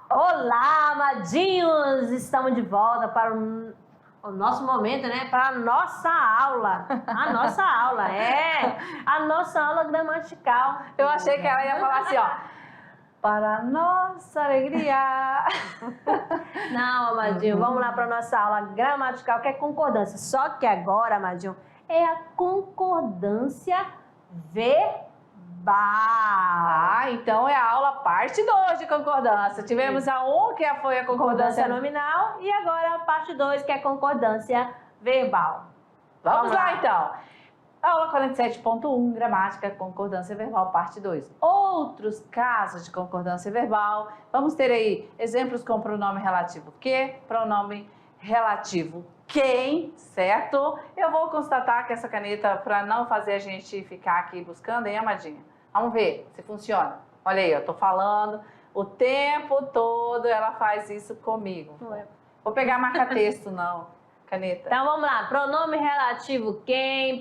Olá, amadinhos! Estamos de volta para o nosso momento, né? Para a nossa aula. A nossa aula, a nossa aula gramatical. Eu achei que ela ia falar assim, ó. Para a nossa alegria. Não, amadinho, vamos lá para a nossa aula gramatical, que é concordância. Só que agora, amadinho, é a concordância verbal. Então é a aula parte 2 de concordância. Tivemos a 1, que foi a concordância nominal, e agora a parte 2, que é concordância verbal. Vamos lá, então. Aula 47.1, gramática, concordância verbal, parte 2. Outros casos de concordância verbal. Vamos ter aí exemplos com pronome relativo que, pronome relativo quem, certo? Eu vou constatar que essa caneta, para não fazer a gente ficar aqui buscando, hein, amadinha? Vamos ver se funciona. Olha aí, eu tô falando o tempo todo, ela faz isso comigo. Vou pegar marca-texto, não. Caneta. Então vamos lá, pronome relativo quem,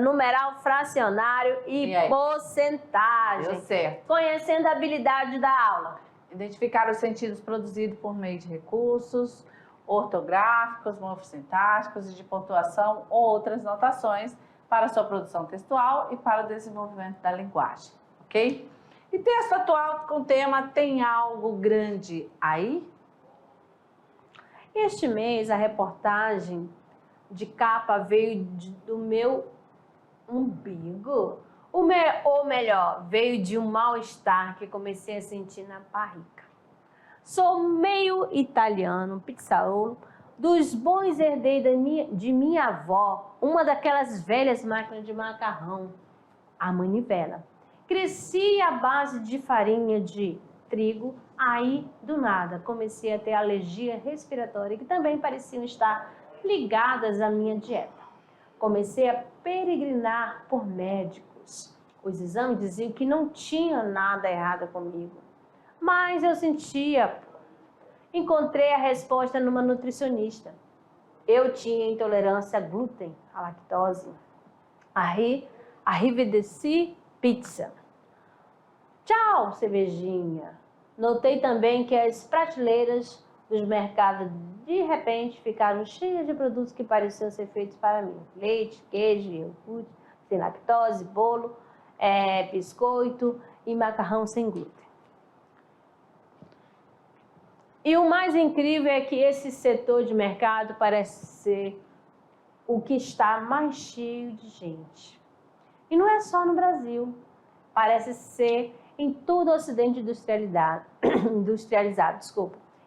numeral fracionário e porcentagem. Deu certo. Conhecendo a habilidade da aula. Identificar os sentidos produzidos por meio de recursos ortográficos, morfossintáticos e de pontuação ou outras notações para sua produção textual e para o desenvolvimento da linguagem, ok? E texto atual com tema Tem Algo Grande Aí? Este mês a reportagem de capa veio do meu umbigo. Ou melhor, veio de um mal-estar que comecei a sentir na barriga. Sou meio italiano, pizzaiolo, dos bons herdeiros de minha avó, uma daquelas velhas máquinas de macarrão, a manivela. Cresci à base de farinha de trigo, aí, do nada, comecei a ter alergia respiratória, que também pareciam estar ligadas à minha dieta. Comecei a peregrinar por médicos. Os exames diziam que não tinha nada errado comigo. Mas eu sentia. Encontrei a resposta numa nutricionista. Eu tinha intolerância a glúten, a lactose. Arrivederci pizza. Tchau, cervejinha. Notei também que as prateleiras dos mercados de repente ficaram cheias de produtos que pareciam ser feitos para mim. Leite, queijo, iogurte, sem lactose, bolo, biscoito e macarrão sem glúten. E o mais incrível é que esse setor de mercado parece ser o que está mais cheio de gente. E não é só no Brasil, parece ser em todo o Ocidente industrializado,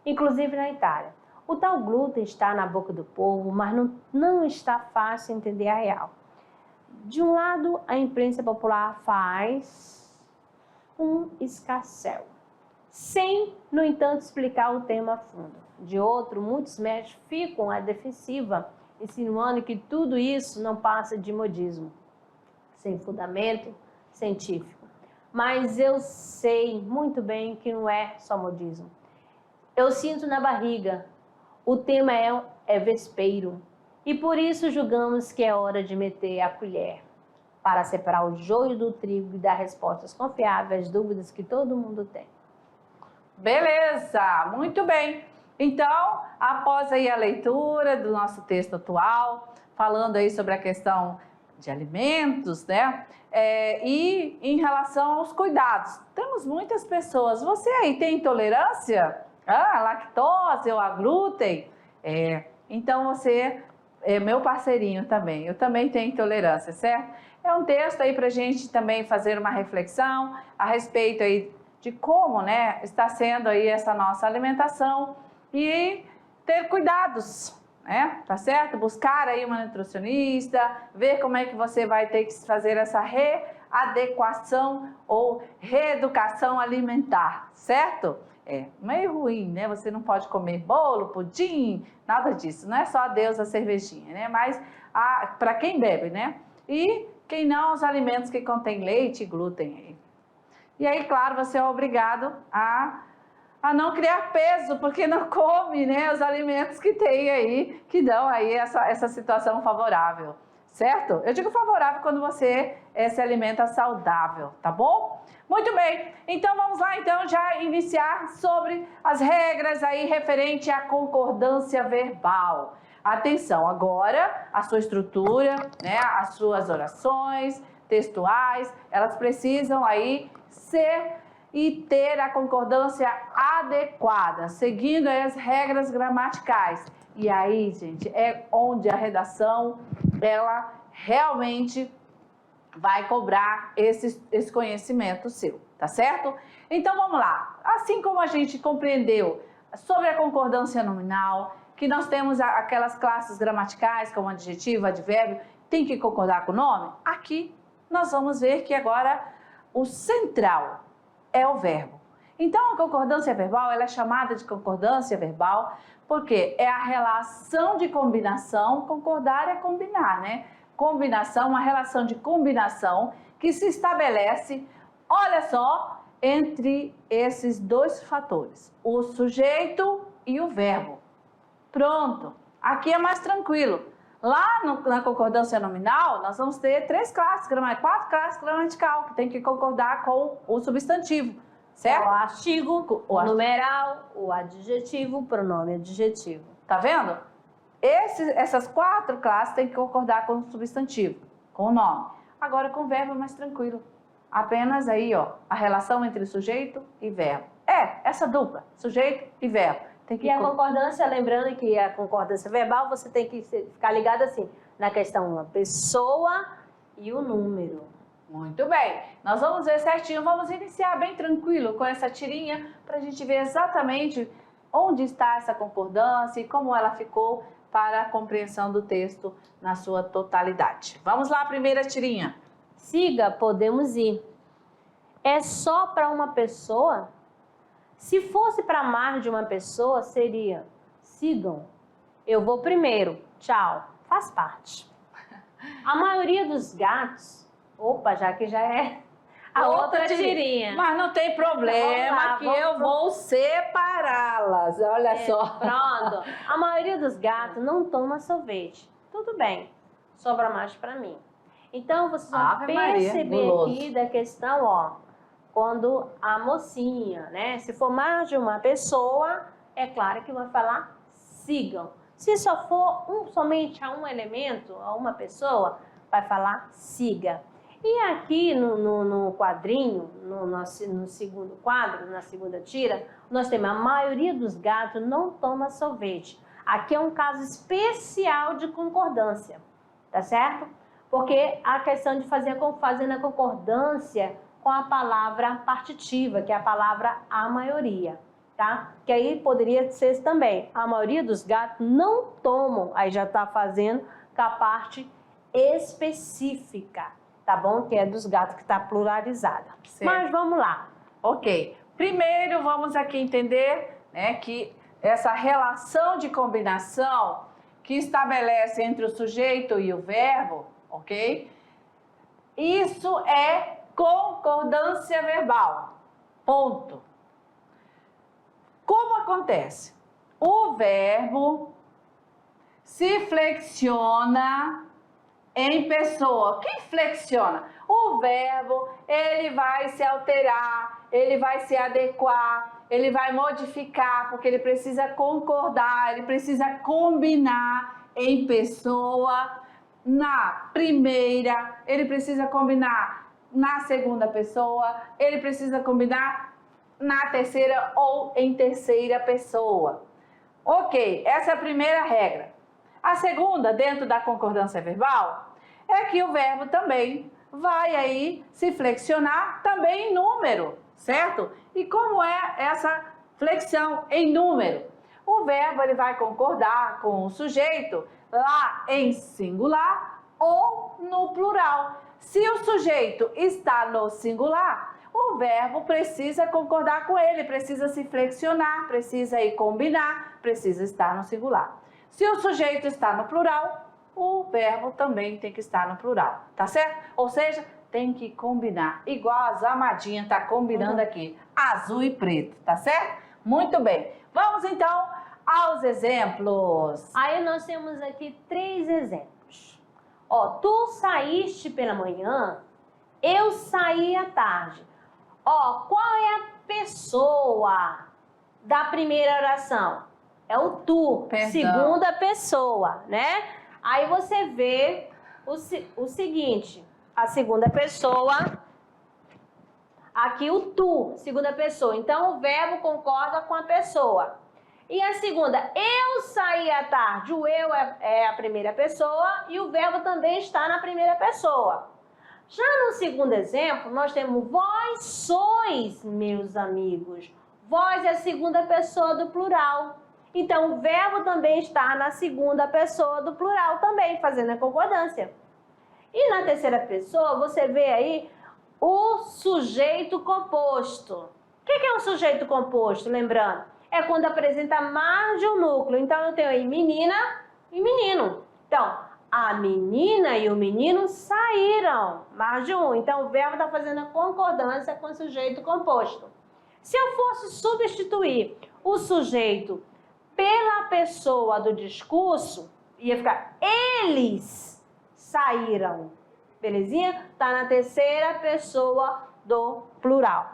inclusive na Itália. O tal glúten está na boca do povo, mas não está fácil entender a real. De um lado, a imprensa popular faz um escarcéu, sem, no entanto, explicar o tema a fundo. De outro, muitos médicos ficam à defensiva, insinuando que tudo isso não passa de modismo, sem fundamento científico. Mas eu sei muito bem que não é só modismo. Eu sinto na barriga, o tema é vespeiro, e por isso julgamos que é hora de meter a colher para separar o joio do trigo e dar respostas confiáveis às dúvidas que todo mundo tem. Beleza, muito bem. Então, após aí a leitura do nosso texto atual, falando aí sobre a questão de alimentos, né? E em relação aos cuidados. Temos muitas pessoas. Você aí tem intolerância à lactose ou a glúten? Então você é meu parceirinho também. Eu também tenho intolerância, certo? É um texto aí para a gente também fazer uma reflexão a respeito aí de como, né, está sendo aí essa nossa alimentação e ter cuidados, né, tá certo? Buscar aí uma nutricionista, ver como é que você vai ter que fazer essa readequação ou reeducação alimentar, certo? É meio ruim, né? Você não pode comer bolo, pudim, nada disso. Não é só adeus a cervejinha, né? Mas para quem bebe, né? E quem não, os alimentos que contêm leite e glúten. E aí, claro, você é obrigado a a não criar peso, porque não come, né, os alimentos que tem aí, que dão aí essa situação favorável, certo? Eu digo favorável quando você se alimenta saudável, tá bom? Muito bem, então vamos lá então já iniciar sobre as regras aí referente à concordância verbal. Atenção, agora a sua estrutura, né, as suas orações textuais, elas precisam aí ser e ter a concordância adequada, seguindo as regras gramaticais. E aí, gente, é onde a redação, ela realmente vai cobrar esse conhecimento seu, tá certo? Então, vamos lá. Assim como a gente compreendeu sobre a concordância nominal, que nós temos aquelas classes gramaticais, como adjetivo, advérbio, tem que concordar com o nome, aqui nós vamos ver que agora o central é o verbo. Então, a concordância verbal, ela é chamada de concordância verbal porque é a relação de combinação, concordar é combinar, né? Combinação, uma relação de combinação que se estabelece, olha só, entre esses dois fatores, o sujeito e o verbo. Pronto, aqui é mais tranquilo. Lá na concordância nominal, nós vamos ter 4 classes gramatical, que tem que concordar com o substantivo, certo? O artigo, o numeral, o adjetivo, o pronome adjetivo. Tá vendo? Essas 4 classes tem que concordar com o substantivo, com o nome. Agora, com o verbo é mais tranquilo. Apenas aí, ó, a relação entre sujeito e verbo. Essa dupla, sujeito e verbo. E a concordância, lembrando que a concordância verbal, você tem que ficar ligado assim, na questão a pessoa e o número. Muito bem, nós vamos ver certinho, vamos iniciar bem tranquilo com essa tirinha para a gente ver exatamente onde está essa concordância e como ela ficou para a compreensão do texto na sua totalidade. Vamos lá, a primeira tirinha. Siga, podemos ir. É só para uma pessoa? Se fosse para mais de uma pessoa, seria: sigam, eu vou primeiro, tchau, faz parte. A maioria dos gatos, já que já é a outra tirinha. Mas não tem problema, lá, eu vou separá-las, olha só. Pronto, a maioria dos gatos não toma sorvete. Tudo bem, sobra mais para mim. Então, vocês vão perceber aqui da questão, ó. Quando a mocinha, né? Se for mais de uma pessoa, é claro que vai falar sigam. Se só for somente a um elemento, a uma pessoa, vai falar siga. E aqui no quadrinho, no segundo quadro, na segunda tira, nós temos a maioria dos gatos não toma sorvete. Aqui é um caso especial de concordância, tá certo? Porque a questão de fazer a concordância com a palavra partitiva, que é a palavra a maioria, tá? Que aí poderia ser também, a maioria dos gatos não tomam, aí já tá fazendo com a parte específica, tá bom? Que é dos gatos que tá pluralizada. Certo. Mas vamos lá. Ok. Primeiro vamos aqui entender, né, que essa relação de combinação que estabelece entre o sujeito e o verbo, ok? Isso é concordância verbal. Ponto. Como acontece? O verbo se flexiona em pessoa. Quem flexiona? O verbo, ele vai se alterar, ele vai se adequar, ele vai modificar, porque ele precisa concordar, ele precisa combinar em pessoa. Na primeira, ele precisa combinar na segunda pessoa, ele precisa combinar na terceira ou em terceira pessoa. Ok, essa é a primeira regra. A segunda, dentro da concordância verbal, é que o verbo também vai aí se flexionar também em número, certo? E como é essa flexão em número? O verbo ele vai concordar com o sujeito lá em singular ou no plural. Se o sujeito está no singular, o verbo precisa concordar com ele, precisa se flexionar, precisa ir combinar, precisa estar no singular. Se o sujeito está no plural, o verbo também tem que estar no plural, tá certo? Ou seja, tem que combinar, igual a Zamadinha tá combinando aqui, azul e preto, tá certo? Muito bem. Vamos então aos exemplos. Aí nós temos aqui 3 exemplos. Ó, tu saíste pela manhã, eu saí à tarde. Ó, qual é a pessoa da primeira oração? É o tu, Perdão. segunda pessoa, né? Aí você vê o seguinte, a segunda pessoa, aqui o tu, segunda pessoa. Então o verbo concorda com a pessoa. E a segunda, eu saí à tarde, o eu é a primeira pessoa e o verbo também está na primeira pessoa. Já no segundo exemplo, nós temos vós sois meus amigos. Vós é a segunda pessoa do plural. Então, o verbo também está na segunda pessoa do plural também, fazendo a concordância. E na terceira pessoa, você vê aí o sujeito composto. O que é um sujeito composto? Lembrando, é quando apresenta mais de um núcleo. Então, eu tenho aí menina e menino. Então, a menina e o menino saíram, mais de um. Então, o verbo está fazendo a concordância com o sujeito composto. Se eu fosse substituir o sujeito pela pessoa do discurso, ia ficar eles saíram. Belezinha? Está na terceira pessoa do plural.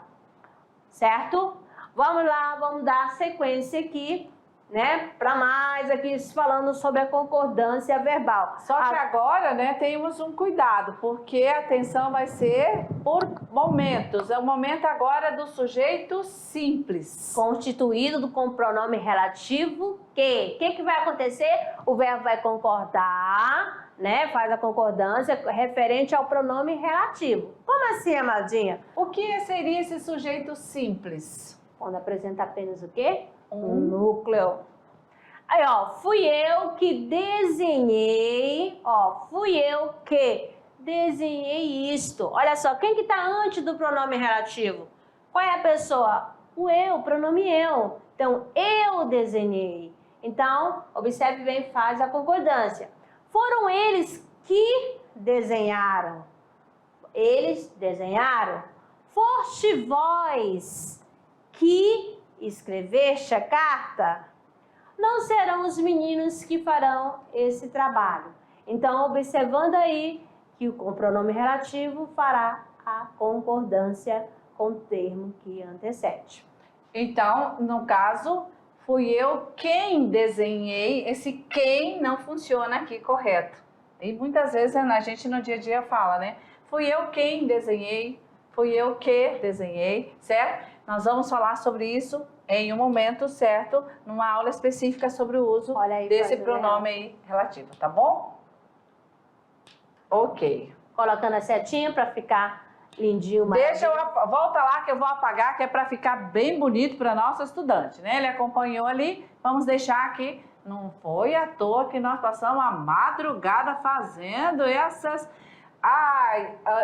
Certo? Vamos lá, vamos dar sequência aqui, né? Para mais aqui falando sobre a concordância verbal. Só que agora, né, temos um cuidado, porque a atenção vai ser por momentos. É o momento agora do sujeito simples. Constituído com o pronome relativo que. O que vai acontecer? O verbo vai concordar, né? Faz a concordância referente ao pronome relativo. Como assim, amadinha? O que seria esse sujeito simples? Quando apresenta apenas o quê? Um núcleo. Aí, ó, fui eu que desenhei, ó, fui eu que desenhei isto. Olha só, quem que tá antes do pronome relativo? Qual é a pessoa? O eu, o pronome eu. Então, eu desenhei. Então, observe bem, faz a concordância. Foram eles que desenharam. Eles desenharam. Foste vós que escreveste a carta. Não serão os meninos que farão esse trabalho. Então, observando aí que o pronome relativo fará a concordância com o termo que antecede. Então, no caso, fui eu quem desenhei. Esse quem não funciona aqui correto. E muitas vezes a gente no dia a dia fala, né? Fui eu quem desenhei, fui eu que desenhei, certo? Nós vamos falar sobre isso em um momento certo, numa aula específica sobre o uso desse pronome aí relativo, tá bom? Ok. Colocando a setinha para ficar lindinho. Deixa eu, volta lá que eu vou apagar, que é para ficar bem bonito para nosso estudante, né? Ele acompanhou ali, vamos deixar aqui. Não foi à toa que nós passamos a madrugada fazendo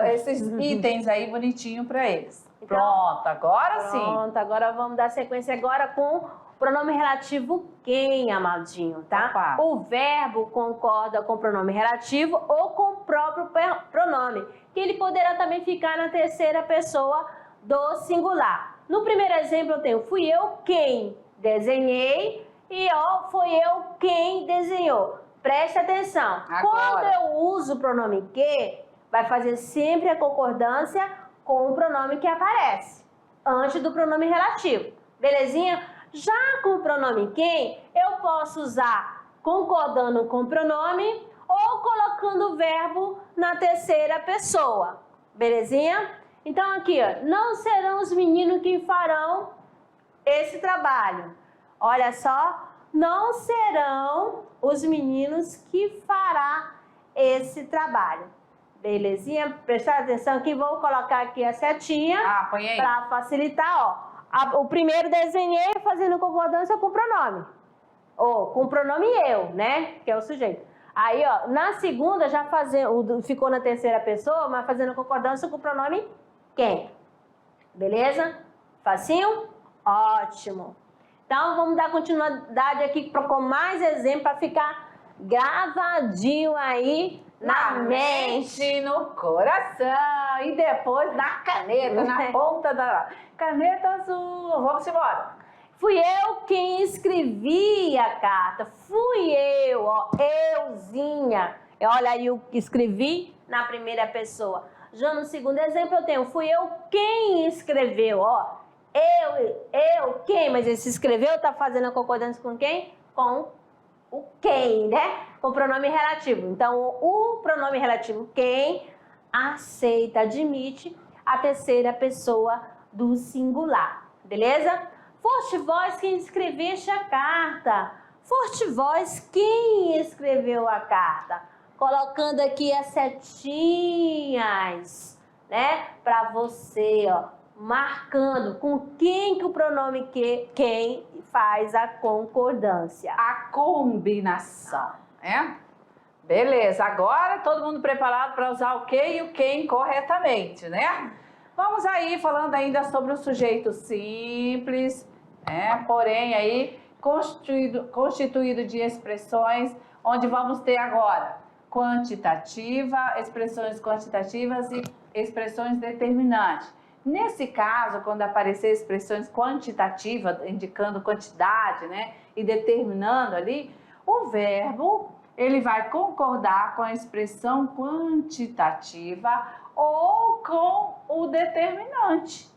esses itens aí bonitinho para eles. Então, pronto, agora sim. Pronto, agora vamos dar sequência agora com o pronome relativo quem, amadinho, tá? Opa. O verbo concorda com o pronome relativo ou com o próprio pronome, que ele poderá também ficar na terceira pessoa do singular. No primeiro exemplo eu tenho fui eu quem desenhei e ó, foi eu quem desenhou. Preste atenção. Agora. Quando eu uso o pronome que, vai fazer sempre a concordância com o pronome que aparece antes do pronome relativo. Belezinha? Já com o pronome quem, eu posso usar concordando com o pronome ou colocando o verbo na terceira pessoa. Belezinha? Então aqui, ó, não serão os meninos que farão esse trabalho. Olha só, não serão os meninos que fará esse trabalho. Belezinha? Prestar atenção aqui, vou colocar aqui a setinha para facilitar, ó. O primeiro desenhei fazendo concordância com o pronome. Ou com o pronome eu, né? Que é o sujeito. Aí, ó, na segunda já ficou na terceira pessoa, mas fazendo concordância com o pronome quem. Beleza? Facinho? Ótimo. Então, vamos dar continuidade aqui com mais exemplo para ficar gravadinho aí na mente, no coração e depois na caneta, na ponta da caneta azul. Vamos embora. Fui eu quem escrevi a carta. Fui eu, ó, euzinha. Olha aí o que escrevi na primeira pessoa. Já no segundo exemplo eu tenho, fui eu quem escreveu, ó. Quem, mas esse escreveu tá fazendo a concordância com quem? Com o quem, né? Com o pronome relativo. Então, o pronome relativo quem aceita, admite a terceira pessoa do singular, beleza? Foste vós quem escreveste a carta. Foste vós quem escreveu a carta. Colocando aqui as setinhas, né? Para você, ó, marcando com quem que o pronome quem faz a concordância. A combinação, né? Beleza, agora todo mundo preparado para usar o que e o quem corretamente, né? Vamos aí falando ainda sobre o sujeito simples, né? Porém aí constituído de expressões, onde vamos ter agora quantitativa, expressões quantitativas e expressões determinantes. Nesse caso, quando aparecer expressões quantitativas, indicando quantidade, né? E determinando ali, o verbo ele vai concordar com a expressão quantitativa ou com o determinante,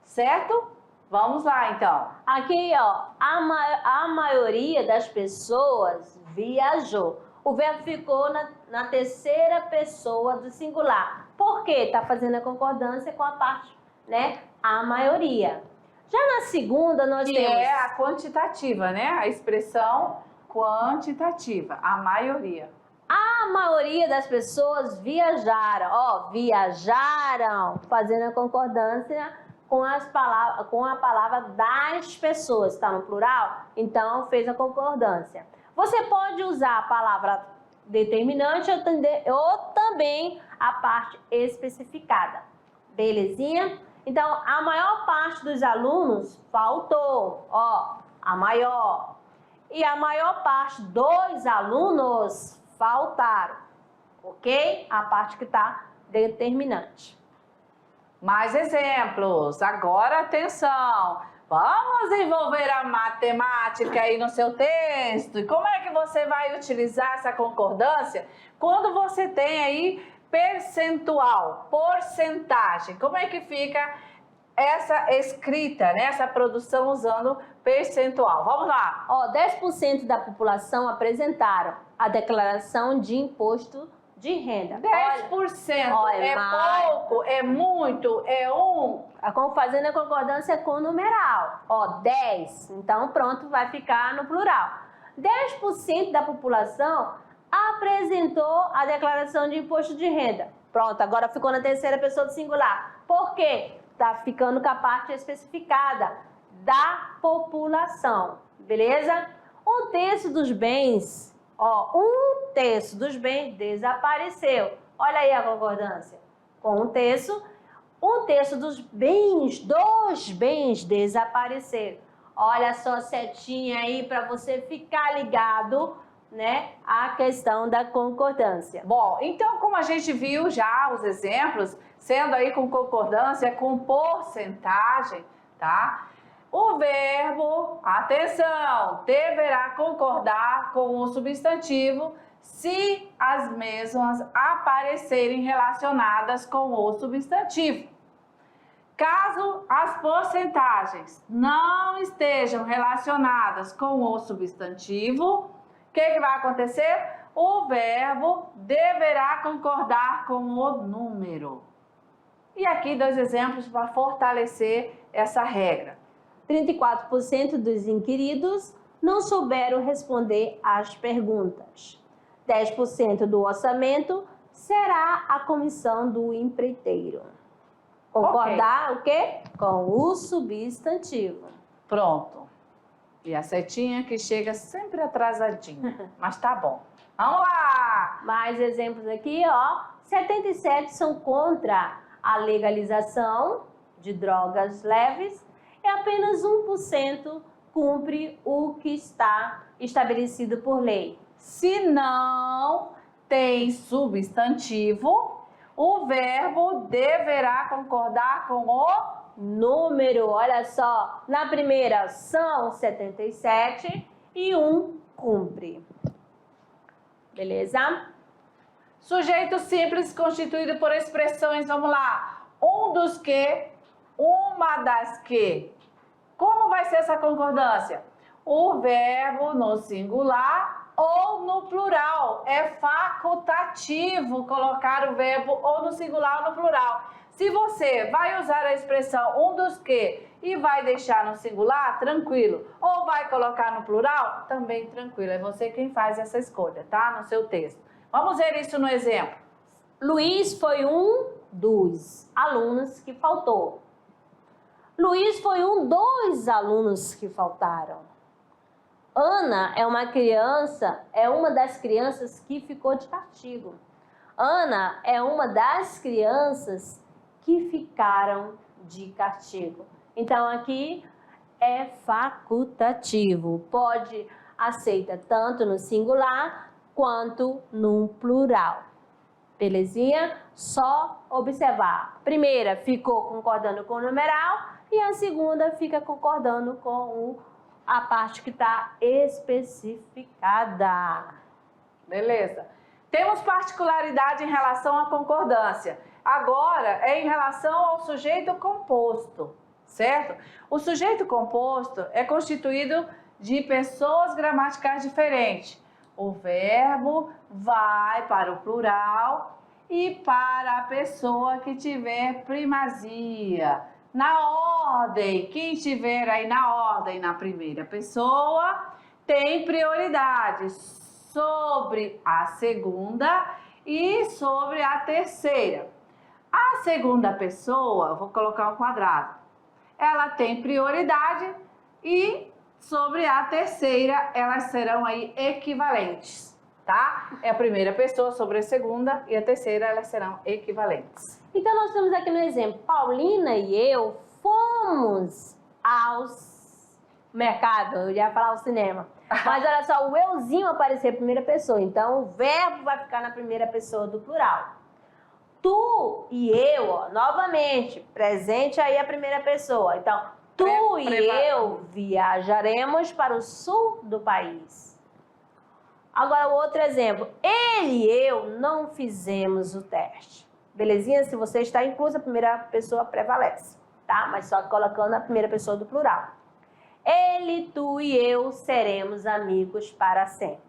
certo? Vamos lá, então. Aqui, ó, a maioria das pessoas viajou. O verbo ficou na terceira pessoa do singular. Por quê? Tá fazendo a concordância com a parte, né? A maioria. Já na segunda, nós temos... Que é a quantitativa, né? A expressão quantitativa, a maioria. A maioria das pessoas viajaram, ó, viajaram, fazendo a concordância com a palavra das pessoas, está no plural? Então, fez a concordância. Você pode usar a palavra determinante ou também a parte especificada, belezinha? Então, a maior parte dos alunos faltou, ó, a maior. E a maior parte dos alunos faltaram, ok? A parte que está determinante. Mais exemplos. Agora, atenção. Vamos desenvolver a matemática aí no seu texto. E como é que você vai utilizar essa concordância quando você tem aí percentual, porcentagem? Como é que fica essa escrita, né? Essa produção usando percentual? Vamos lá. Ó, 10% da população apresentaram a declaração de imposto de renda. 10%. Olha, é pouco, é muito, é fazendo a concordância com o numeral. Ó, 10. Então, pronto, vai ficar no plural. 10% da população apresentou a declaração de imposto de renda. Pronto, agora ficou na terceira pessoa do singular. Por quê? Tá ficando com a parte especificada da população, beleza? Um terço dos bens, ó, um terço dos bens desapareceu. Olha aí a concordância. Com um terço dos bens desapareceram. Olha só a setinha aí para você ficar ligado, né, a questão da concordância. Bom, então como a gente viu já os exemplos, sendo aí com concordância, com porcentagem, tá? O verbo, atenção, deverá concordar com o substantivo se as mesmas aparecerem relacionadas com o substantivo. Caso as porcentagens não estejam relacionadas com o substantivo, o que vai acontecer? O verbo deverá concordar com o número. E aqui 2 exemplos para fortalecer essa regra. 34% dos inquiridos não souberam responder às perguntas. 10% do orçamento será a comissão do empreiteiro. Concordar o quê? Com o substantivo. Pronto. E a setinha que chega sempre atrasadinha, mas tá bom. Vamos lá! Mais exemplos aqui, ó. 77 são contra a legalização de drogas leves e apenas 1% cumpre o que está estabelecido por lei. Se não tem substantivo, o verbo deverá concordar com o número. Olha só, na primeira são 77 e um cumpre. Beleza? Sujeito simples constituído por expressões, vamos lá. Um dos que, uma das que. Como vai ser essa concordância? O verbo no singular ou no plural. É facultativo colocar o verbo ou no singular ou no plural. Se você vai usar a expressão um dos que e vai deixar no singular, tranquilo. Ou vai colocar no plural, também tranquilo. É você quem faz essa escolha, tá? No seu texto. Vamos ver isso no exemplo. Luiz foi um dos alunos que faltou. Luiz foi um dos alunos que faltaram. Ana é uma das crianças que ficou de castigo. Ana é uma das crianças que ficaram de castigo. Então aqui é facultativo. Pode aceita tanto no singular quanto no plural. Belezinha? Só observar. A primeira ficou concordando com o numeral e a segunda fica concordando com a parte que está especificada. Beleza. Temos particularidade em relação à concordância. Agora é em relação ao sujeito composto, certo? O sujeito composto é constituído de pessoas gramaticais diferentes. O verbo vai para o plural e para a pessoa que tiver primazia. Na ordem, quem estiver aí na ordem, na primeira pessoa, tem prioridade sobre a segunda e sobre a terceira. A segunda pessoa, vou colocar um quadrado, ela tem prioridade e sobre a terceira, elas serão aí equivalentes, tá? É a primeira pessoa sobre a segunda e a terceira, elas serão equivalentes. Então, nós temos aqui no exemplo, Paulina e eu fomos ao mercado, eu ia falar ao cinema. Mas olha só, o euzinho apareceu em primeira pessoa, então o verbo vai ficar na primeira pessoa do plural. Tu e eu, ó, novamente, presente aí a primeira pessoa. Então, tu e eu viajaremos para o sul do país. Agora, o outro exemplo. Ele e eu não fizemos o teste. Belezinha? Se você está incluso, a primeira pessoa prevalece, tá? Mas só colocando a primeira pessoa do plural. Ele, tu e eu seremos amigos para sempre.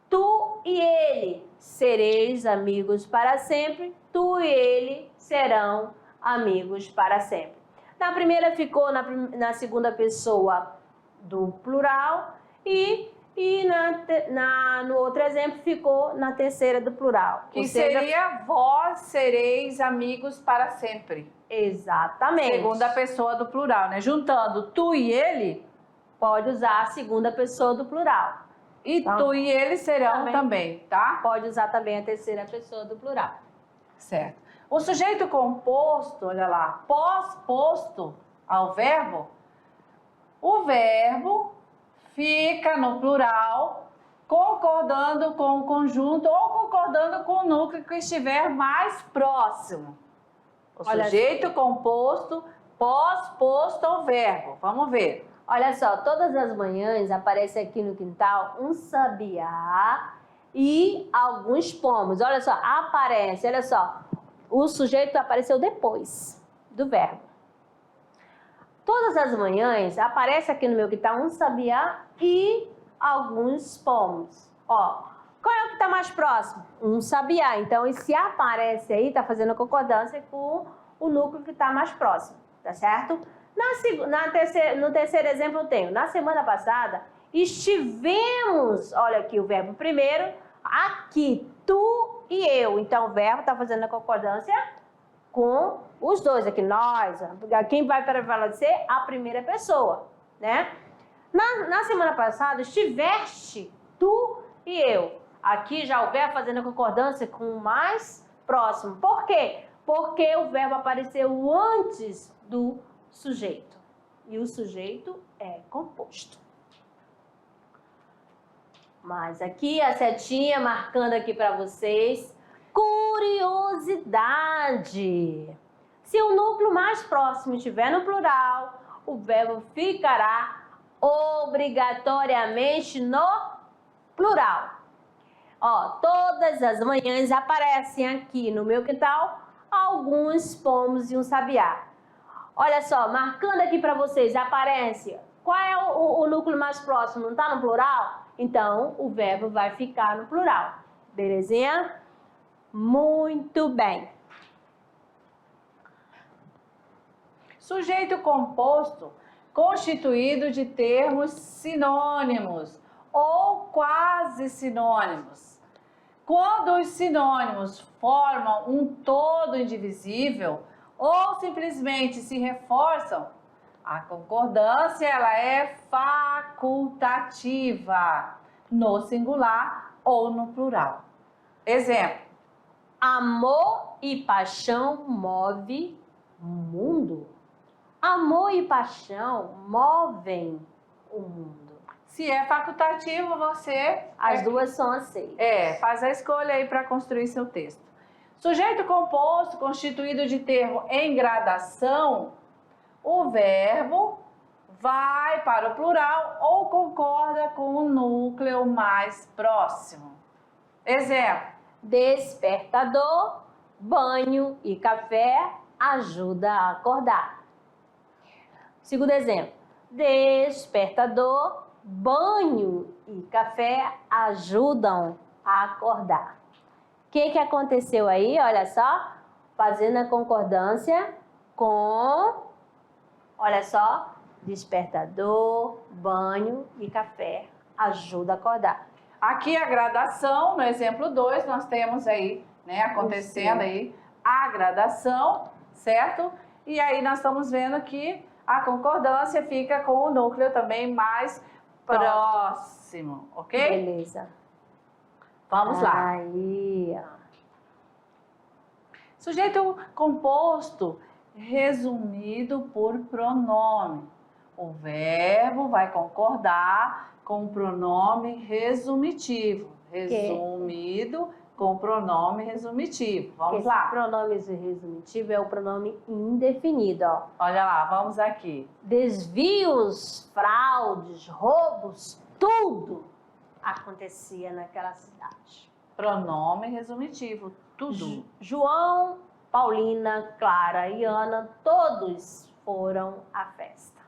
Tu e ele sereis amigos para sempre. Tu e ele serão amigos para sempre. Na primeira ficou na segunda pessoa do plural e no outro exemplo ficou na terceira do plural. Que seria vós sereis amigos para sempre. Exatamente. Segunda pessoa do plural, né? Juntando tu e ele, pode usar a segunda pessoa do plural. E então, tu e ele serão também, tá? Pode usar também a terceira pessoa do plural. Certo. O sujeito composto, olha lá, pós-posto ao verbo, o verbo fica no plural, concordando com o conjunto ou concordando com o núcleo que estiver mais próximo. O sujeito composto, pós-posto ao verbo. Vamos ver. Olha só, todas as manhãs aparece aqui no quintal um sabiá e alguns pomos. Olha só, aparece, olha só. O sujeito apareceu depois do verbo. Todas as manhãs aparece aqui no meu quintal um sabiá e alguns pomos. Ó, qual é o que está mais próximo? Um sabiá. Então, esse aparece aí está fazendo concordância com o núcleo que está mais próximo, tá certo? No terceiro exemplo eu tenho, na semana passada, estivemos, olha aqui o verbo primeiro, aqui, tu e eu. Então, o verbo está fazendo a concordância com os dois, aqui nós. Quem vai prevalecer? A primeira pessoa, né? Na semana passada, estiveste tu e eu. Aqui já o verbo fazendo a concordância com o mais próximo. Por quê? Porque o verbo apareceu antes do sujeito. E o sujeito é composto. Mas aqui a setinha marcando aqui para vocês. Curiosidade. Se o núcleo mais próximo estiver no plural, o verbo ficará obrigatoriamente no plural. Ó, todas as manhãs aparecem aqui no meu quintal alguns pomos e um sabiá. Olha só, marcando aqui para vocês, aparece. Qual é o núcleo mais próximo? Não está no plural? Então, o verbo vai ficar no plural. Belezinha? Muito bem. Sujeito composto constituído de termos sinônimos ou quase sinônimos. Quando os sinônimos formam um todo indivisível ou simplesmente se reforçam, a concordância ela é facultativa no singular ou no plural. Exemplo: Amor e paixão move o mundo. Amor e paixão movem o mundo. Se é facultativo, você... As duas são aceitas. faz a escolha aí para construir seu texto. Sujeito composto constituído de termo em gradação, o verbo vai para o plural ou concorda com o núcleo mais próximo. Exemplo: Despertador, banho e café ajuda a acordar. Segundo exemplo: despertador, banho e café ajudam a acordar. O que aconteceu aí? Olha só, fazendo a concordância com, olha só, despertador, banho e café ajuda a acordar. Aqui a gradação, no exemplo 2, nós temos aí, né, acontecendo aí a gradação, certo? E aí nós estamos vendo que a concordância fica com o núcleo também mais próximo, ok? Beleza. Vamos lá. Aí, ó. Sujeito composto resumido por pronome. O verbo vai concordar com o pronome resumitivo. Resumido com o pronome resumitivo. Vamos lá. Esse pronome resumitivo é o pronome indefinido, ó. Olha lá, vamos aqui. Desvios, fraudes, roubos, tudo acontecia naquela cidade. Pronome resumitivo, tudo. João, Paulina, Clara e Ana, todos foram à festa.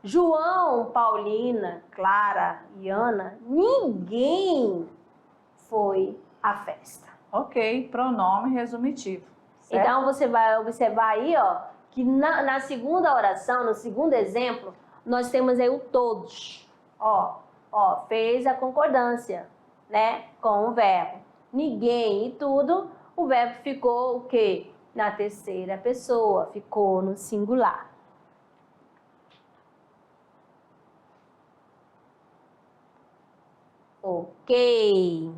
João, Paulina, Clara e Ana, ninguém foi à festa. Ok, pronome resumitivo. Certo? Então você vai observar aí, ó, que na segunda oração, no segundo exemplo, nós temos aí o todos. Ó, fez a concordância, né, com o verbo. Ninguém e tudo, o verbo ficou o quê? Na terceira pessoa, ficou no singular. Ok.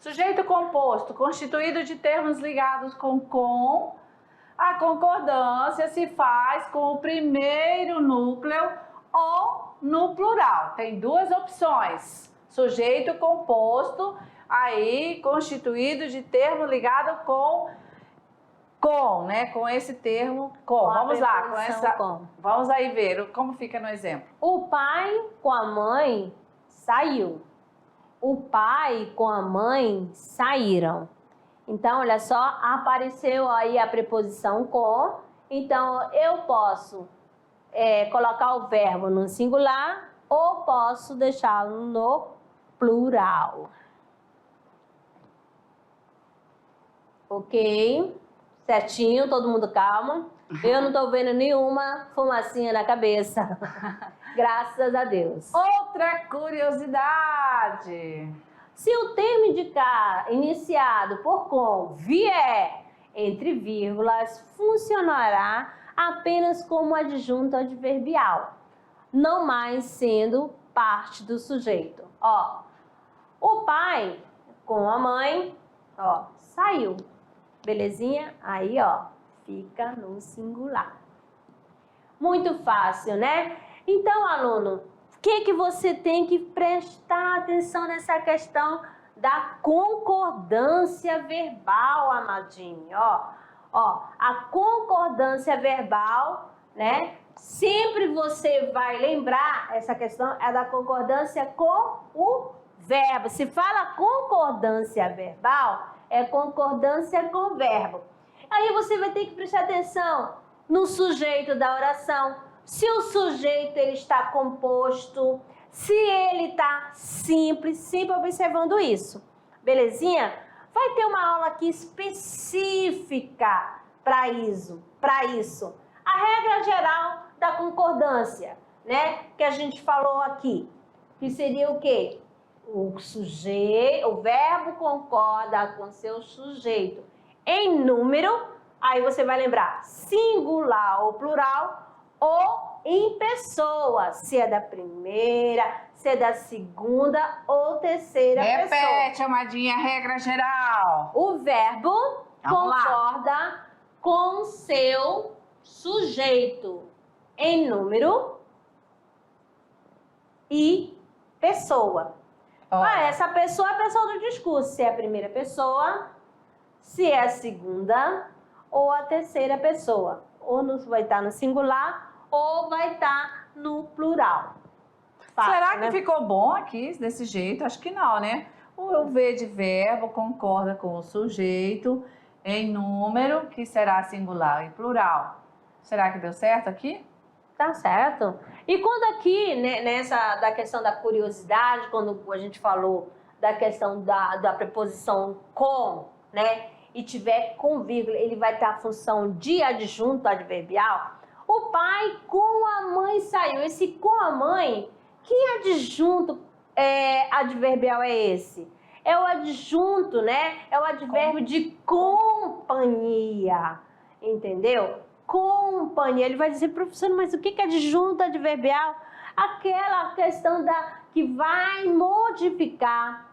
Sujeito composto, constituído de termos ligados com, a concordância se faz com o primeiro núcleo ou no plural. Tem duas opções. Sujeito composto, aí constituído de termo ligado com, né? Com esse termo com. Vamos lá, com essa. Com. Vamos aí ver como fica no exemplo. O pai com a mãe saiu. O pai com a mãe saíram. Então, olha só, apareceu aí a preposição com. Então, eu posso colocar o verbo no singular ou posso deixá-lo no plural. Ok? Certinho, todo mundo calmo. Eu não estou vendo nenhuma fumacinha na cabeça. Graças a Deus. Outra curiosidade. Se o termo indicar iniciado por com vier entre vírgulas, funcionará apenas como adjunto adverbial, não mais sendo parte do sujeito. Ó, o pai com a mãe, ó, saiu. Belezinha? Aí, ó, fica no singular. Muito fácil, né? Então, aluno, o que você tem que prestar atenção nessa questão da concordância verbal, amadinho? Ó, a concordância verbal, né? Sempre você vai lembrar, essa questão é da concordância com o verbo. Se fala concordância verbal, é concordância com o verbo. Aí você vai ter que prestar atenção no sujeito da oração. Se o sujeito ele está composto, se ele está simples, sempre observando isso. Belezinha? Vai ter uma aula aqui específica para isso. A regra geral da concordância, né? Que a gente falou aqui, que seria o quê? O verbo concorda com seu sujeito em número, aí você vai lembrar singular ou plural, ou em pessoa, se é da primeira, se é da segunda ou terceira pessoa. Repete, amadinha, a regra geral. O verbo concorda com seu sujeito em número e pessoa. Essa pessoa é a pessoa do discurso, se é a primeira pessoa, se é a segunda ou a terceira pessoa. Ou vai estar no singular ou vai estar no plural. Fácil, será né? que ficou bom aqui, desse jeito? Acho que não, né? O V de verbo concorda com o sujeito em número, que será singular e plural. Será que deu certo aqui? Tá certo. E quando aqui, né, da questão da curiosidade, quando a gente falou da questão da preposição com, né, e tiver com vírgula, ele vai ter a função de adjunto adverbial. O pai com a mãe saiu. Esse com a mãe, que adjunto adverbial é esse? É o adjunto, né? É o advérbio de companhia, entendeu? Companhia. Ele vai dizer, professor, mas o que é adjunto adverbial? Aquela questão que vai modificar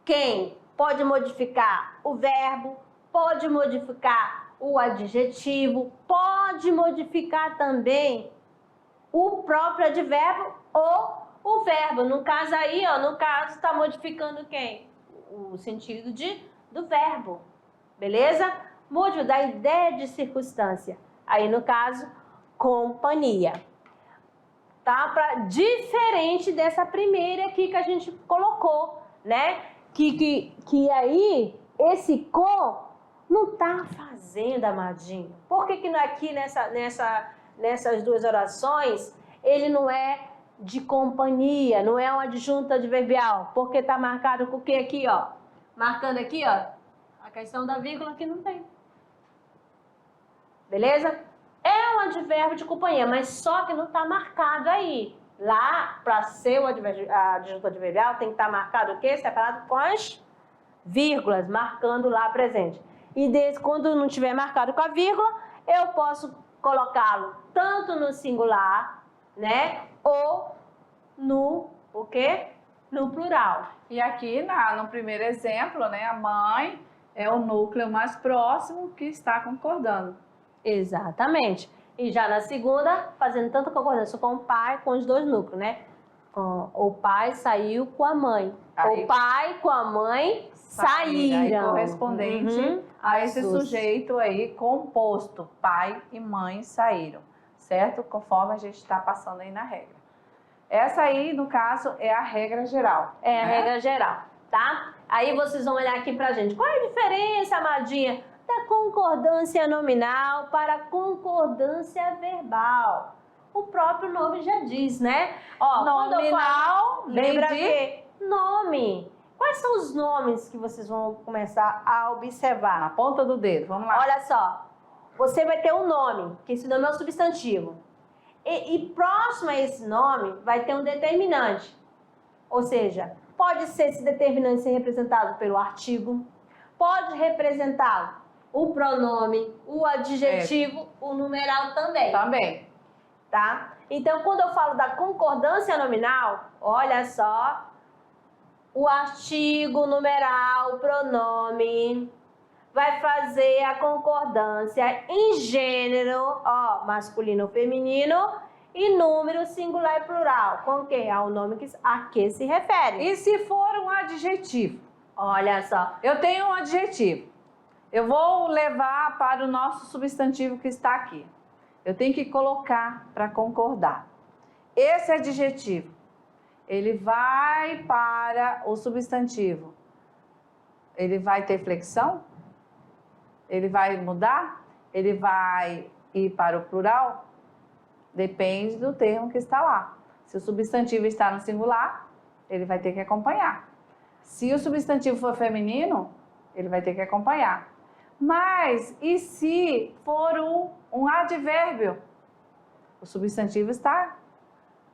quem? Pode modificar o verbo, pode modificar o adjetivo, pode modificar também o próprio advérbio ou o verbo. No caso aí, ó, está modificando quem? O sentido do verbo, beleza? Mude da ideia de circunstância. Aí, no caso, companhia. Tá? Diferente dessa primeira aqui que a gente colocou, né? Que aí, esse com não tá fazendo, amadinho. Por que aqui nessas duas orações, ele não é de companhia, não é um adjunto adverbial? Porque tá marcado com o que aqui, ó? Marcando aqui, ó, a questão da vírgula que não tem. Beleza? É um advérbio de companhia, mas só que não está marcado aí. Lá, para ser o adjunto adverbial, tem que estar marcado o quê? Separado com as vírgulas, marcando lá presente. E quando não tiver marcado com a vírgula, eu posso colocá-lo tanto no singular, né? Ou no o quê? No plural. E aqui, no primeiro exemplo, né? A mãe é o núcleo mais próximo que está concordando. Exatamente. E já na segunda, fazendo tanta concordância com o pai, com os dois núcleos, né? O pai saiu com a mãe. Aí, o pai com a mãe saíram. Aí, correspondente a esse sujeito aí composto. Pai e mãe saíram. Certo? Conforme a gente está passando aí na regra. Essa aí, no caso, é a regra geral. É a regra geral, tá? Aí vocês vão olhar aqui pra gente. Qual é a diferença, amadinha, da concordância nominal para a concordância verbal? O próprio nome já diz, né? Ó, nominal, lembra que nome. Quais são os nomes que vocês vão começar a observar? Na ponta do dedo, vamos lá. Olha só, você vai ter um nome, que esse nome é o substantivo. E próximo a esse nome vai ter um determinante. Ou seja, pode ser esse determinante ser representado pelo artigo, pode representar o pronome, o adjetivo, o numeral também. Também. Tá? Então, quando eu falo da concordância nominal, olha só, o artigo, o numeral, o pronome vai fazer a concordância em gênero, ó, masculino ou feminino, e número singular e plural. Com quem? Ao nome a que se refere. E se for um adjetivo? Olha só. Eu tenho um adjetivo. eu vou levar para o nosso substantivo que está aqui. Eu tenho que colocar para concordar. Esse adjetivo, ele vai para o substantivo. Ele vai ter flexão? Ele vai mudar? Ele vai ir para o plural? Depende do termo que está lá. Se o substantivo está no singular, ele vai ter que acompanhar. Se o substantivo for feminino, ele vai ter que acompanhar. Mas e se for um advérbio? O substantivo está.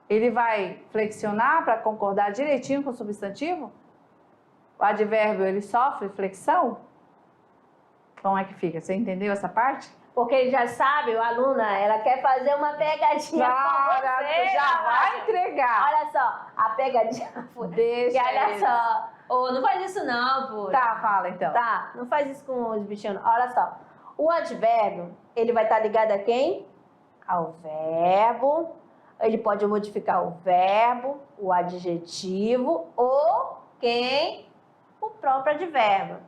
Ele vai flexionar para concordar direitinho com o substantivo? O advérbio, ele sofre flexão? Como é que fica? Você entendeu essa parte? Porque ele já sabe, o aluna, ela quer fazer uma pegadinha com você. Já vai entregar. Olha só, a pegadinha foi. Deixa E olha eles. só, não faz isso não, pô. Tá, fala então. Tá, não faz isso com os bichinhos. Olha só, o advérbio, ele vai estar ligado a quem? Ao verbo. Ele pode modificar o verbo, o adjetivo ou quem? O próprio advérbio.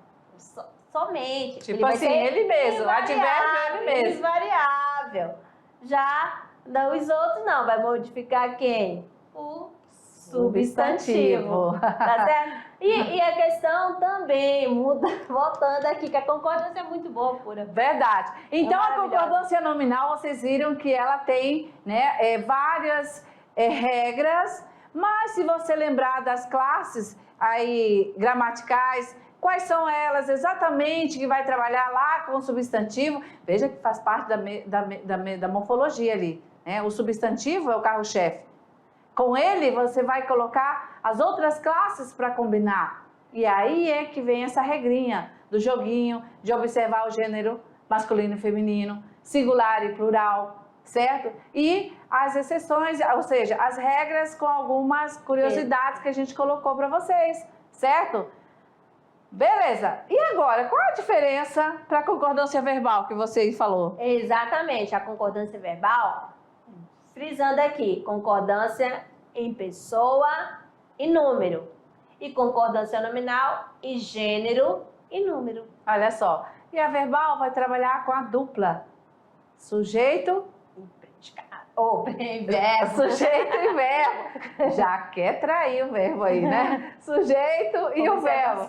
Somente. Tipo assim, ele mesmo, o advérbio é ele mesmo. Invariável. Já os outros não, vai modificar quem? O substantivo. Tá certo? E a questão também muda, voltando aqui, que a concordância é muito boa, pura. Verdade. Então, a maravilhosa. concordância nominal, vocês viram que ela tem, né, várias regras, mas se você lembrar das classes aí gramaticais, quais são elas exatamente que vai trabalhar lá com o substantivo? Veja que faz parte da morfologia ali, né? O substantivo é o carro-chefe. Com ele, você vai colocar as outras classes para combinar. E aí é que vem essa regrinha do joguinho, de observar o gênero masculino e feminino, singular e plural, certo? E as exceções, ou seja, as regras com algumas curiosidades que a gente colocou para vocês, certo? Beleza. E agora, qual a diferença para a concordância verbal que você falou? Exatamente, a concordância verbal, frisando aqui, concordância em pessoa e número. E concordância nominal em gênero e número. Olha só. E a verbal vai trabalhar com a dupla. Sujeito Ou verbo. Sujeito e verbo. Já quer trair o verbo aí, né? Sujeito e o verbo.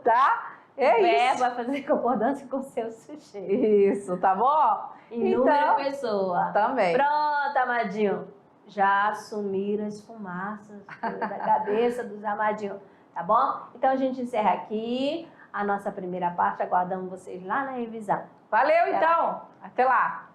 Tá? É o isso. verbo vai fazer concordância com o seu sujeito. Isso, tá bom? E número e pessoa. Também. Pronto, amadinho. Já assumiram as fumaças da cabeça dos amadinhos. Tá bom? Então a gente encerra aqui a nossa primeira parte. Aguardamos vocês lá na revisão. Valeu, então. Até lá.